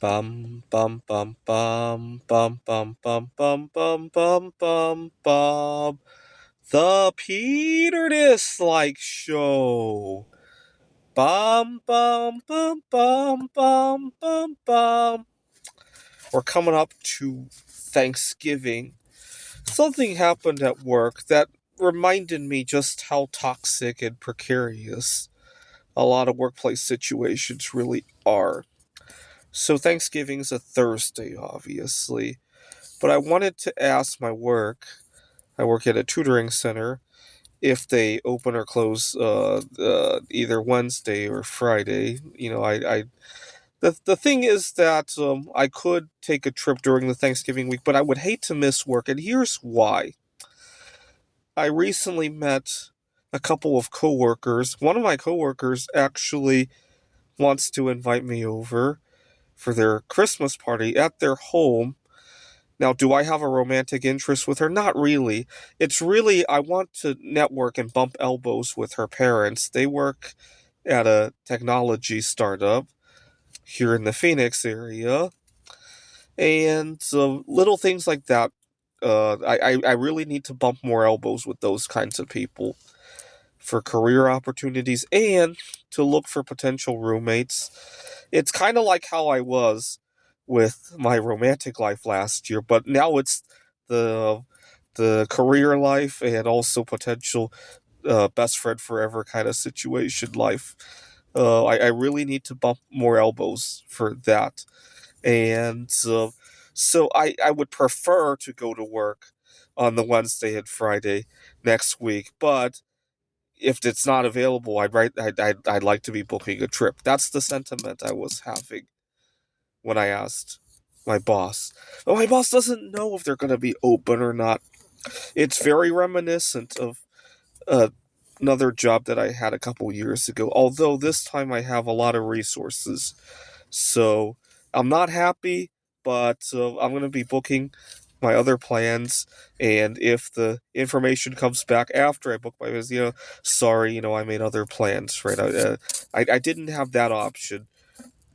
Bum bum bum bum bum bum bum bum bum bum bum bum. The Peter Dislike Show. Bum bum bum bum bum bum bum. We're coming up to Thanksgiving. Something happened at work that reminded me just how toxic and precarious a lot of workplace situations really are. So Thanksgiving's a Thursday, obviously. But I wanted to ask my work. I work at a tutoring center. If they open or close either Wednesday or Friday, the thing is that I could take a trip during the Thanksgiving week, but I would hate to miss work, and here's why. I recently met a couple of coworkers. One of my coworkers actually wants to invite me over for their Christmas party at their home. Now, do I have a romantic interest with her? Not really. It's really, I want to network and bump elbows with her parents. They work at a technology startup here in the Phoenix area. And little things like that. I really need to bump more elbows with those kinds of people for career opportunities and to look for potential roommates. It's kind of like how I was with my romantic life last year, but now it's the the career life and also potential best friend forever kind of situation life. I really need to bump more elbows for that, and so I would prefer to go to work on the Wednesday and Friday next week, but if it's not available, I'd like to be booking a trip. That's the sentiment I was having when I asked my boss. But my boss doesn't know if they're going to be open or not. It's very reminiscent of uh, another job that I had a couple years ago, although this time I have a lot of resources. So I'm not happy, but I'm going to be booking my other plans. And if the information comes back after I book my, sorry, I made other plans, right? I didn't have that option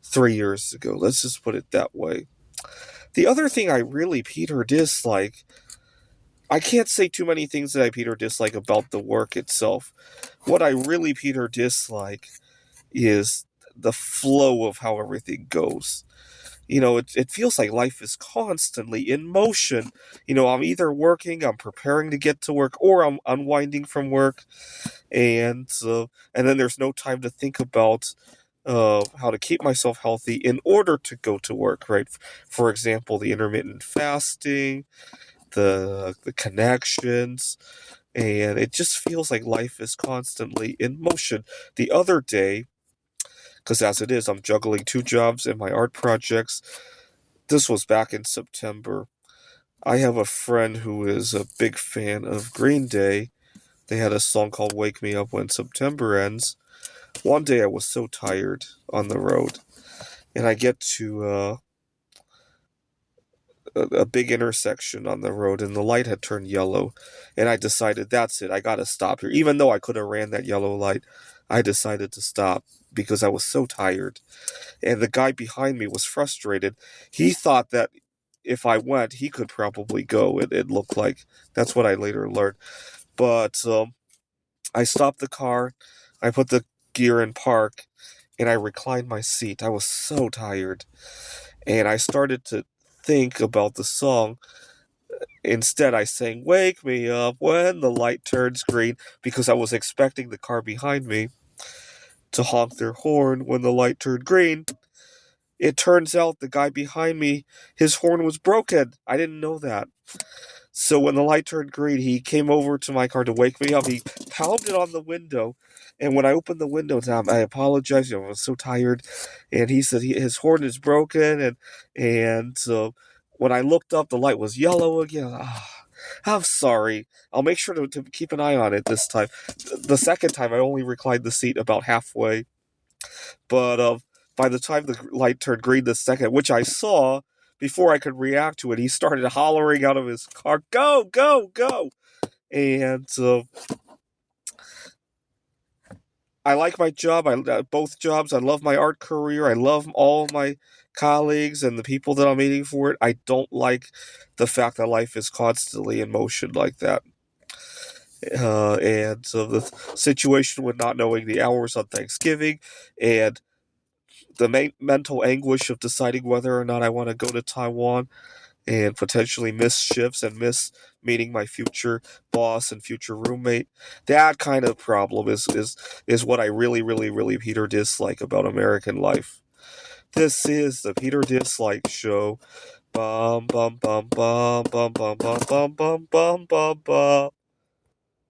3 years ago. Let's just put it that way. The other thing I really, Peter, dislike, I can't say too many things that I, Peter, dislike about the work itself. What I really, Peter, dislike is the flow of how everything goes. It feels like life is constantly in motion. I'm either working, I'm preparing to get to work, or I'm unwinding from work, and then there's no time to think about how to keep myself healthy in order to go to work. Right? For example, the intermittent fasting, the connections, and it just feels like life is constantly in motion. The other day, because as it is, I'm juggling two jobs and my art projects. This was back in September. I have a friend who is a big fan of Green Day. They had a song called Wake Me Up When September Ends. One day I was so tired on the road, and I get to a big intersection on the road, and the light had turned yellow, and I decided that's it. I gotta stop here. Even though I could have ran that yellow light, I decided to stop because I was so tired. And the guy behind me was frustrated. He thought that if I went, he could probably go. It looked like that's what I later learned. But I stopped the car, I put the gear in park, and I reclined my seat. I was so tired, and I started to think about the song. Instead, I sang "Wake Me Up When the Light Turns Green" because I was expecting the car behind me to honk their horn when the light turned green. It turns out the guy behind me, his horn was broken. I didn't know that. So when the light turned green, he came over to my car to wake me up. He pounded on the window. And when I opened the window to him, I apologized. I was so tired. And he said his horn is broken. And when I looked up, the light was yellow again. I'm sorry. I'll make sure to keep an eye on it this time. The second time, I only reclined the seat about halfway. But by the time the light turned green the second, which I saw before I could react to it, he started hollering out of his car, "Go, go, go!" And I like my job. Both jobs. I love my art career. I love all my colleagues and the people that I'm meeting for it. I don't like the fact that life is constantly in motion like that. And so the situation with not knowing the hours on Thanksgiving and the mental anguish of deciding whether or not I want to go to Taiwan and potentially miss shifts and miss meeting my future boss and future roommate. That kind of problem is what I really, really, really Peter dislike about American life. This is the Peter Dislike Show. Bum bum bum bum bum bum bum bum bum bum bum bum.